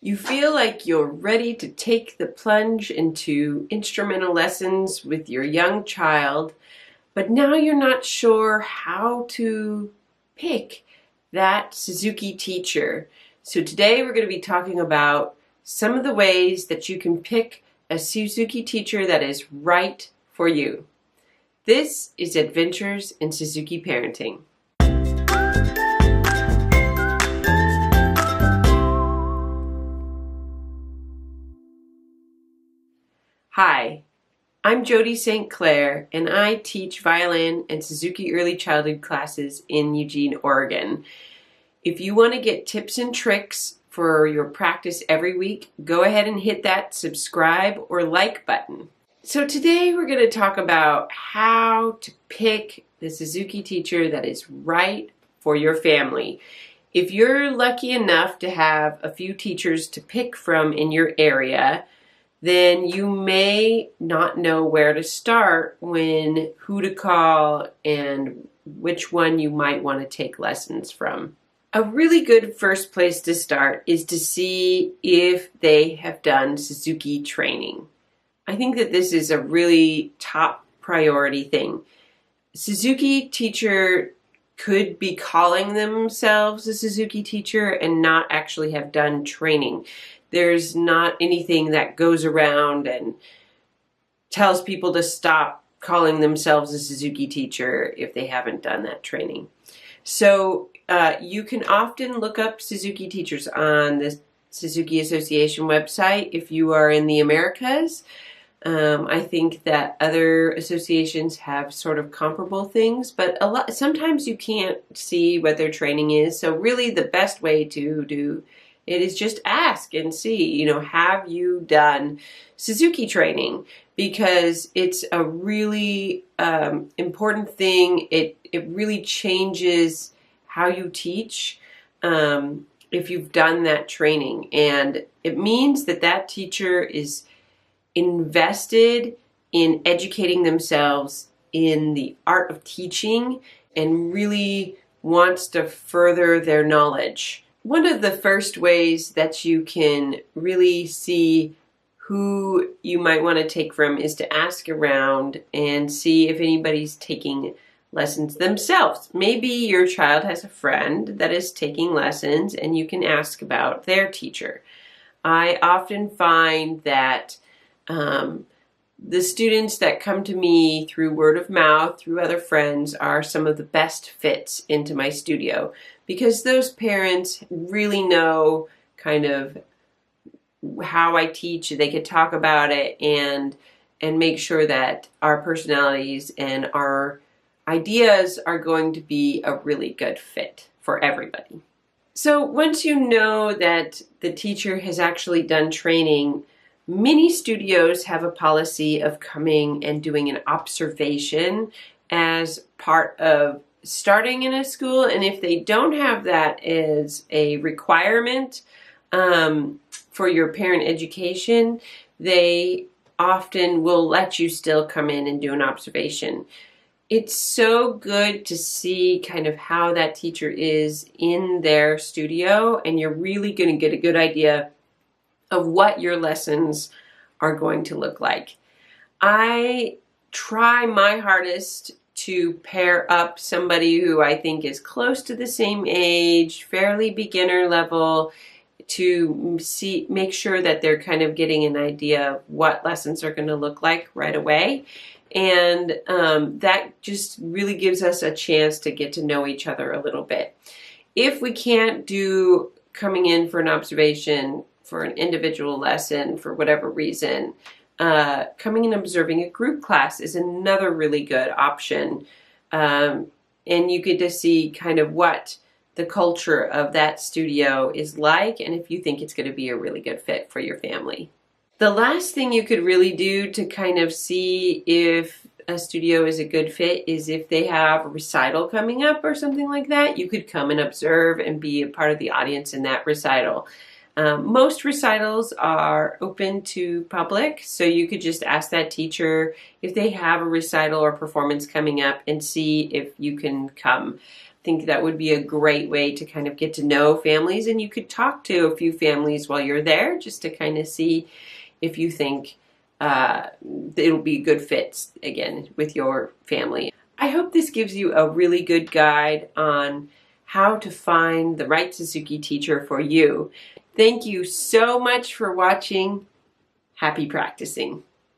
You feel like you're ready to take the plunge into instrumental lessons with your young child, but now you're not sure how to pick that Suzuki teacher. So today we're going to be talking about some of the ways that you can pick a Suzuki teacher that is right for you. This is Adventures in Suzuki Parenting. Hi, I'm Jody St. Clair, and I teach violin and Suzuki early childhood classes in Eugene, Oregon. If you want to get tips and tricks for your practice every week, go ahead and hit that subscribe or like button. So today we're going to talk about how to pick the Suzuki teacher that is right for your family. If you're lucky enough to have a few teachers to pick from in your area, then you may not know where to start when who to call and which one you might want to take lessons from. A really good first place to start is to see if they have done Suzuki training. I think that this is a really top priority thing. Suzuki teacher could be calling themselves a Suzuki teacher and not actually have done training. There's not anything that goes around and tells people to stop calling themselves a Suzuki teacher if they haven't done that training. So you can often look up Suzuki teachers on the Suzuki Association website if you are in the Americas. I think that other associations have sort of comparable things, but sometimes you can't see what their training is. So really the best way to do it is just ask and see, have you done Suzuki training? Because it's a really important thing. It really changes how you teach if you've done that training. And it means that that teacher is invested in educating themselves in the art of teaching and really wants to further their knowledge. One of the first ways that you can really see who you might want to take from is to ask around and see if anybody's taking lessons themselves. Maybe your child has a friend that is taking lessons and you can ask about their teacher. I often find that the students that come to me through word of mouth, through other friends, are some of the best fits into my studio because those parents really know kind of how I teach. They could talk about it and make sure that our personalities and our ideas are going to be a really good fit for everybody. So once you know that the teacher has actually done training, many studios have a policy of coming and doing an observation as part of starting in a school. And if they don't have that as a requirement for your parent education, they often will let you still come in and do an observation. It's so good to see kind of how that teacher is in their studio, and you're really going to get a good idea of what your lessons are going to look like. I try my hardest to pair up somebody who I think is close to the same age, fairly beginner level, to make sure that they're kind of getting an idea of what lessons are going to look like right away. And that just really gives us a chance to get to know each other a little bit. If we can't do coming in for an observation for an individual lesson for whatever reason, coming and observing a group class is another really good option. And you get to see kind of what the culture of that studio is like and if you think it's going to be a really good fit for your family. The last thing you could really do to kind of see if a studio is a good fit is if they have a recital coming up or something like that. You could come and observe and be a part of the audience in that recital. Most recitals are open to public, so you could just ask that teacher if they have a recital or performance coming up and see if you can come. I think that would be a great way to kind of get to know families, and you could talk to a few families while you're there just to kind of see if you think it'll be good fits again with your family. I hope this gives you a really good guide on how to find the right Suzuki teacher for you. Thank you so much for watching. Happy practicing.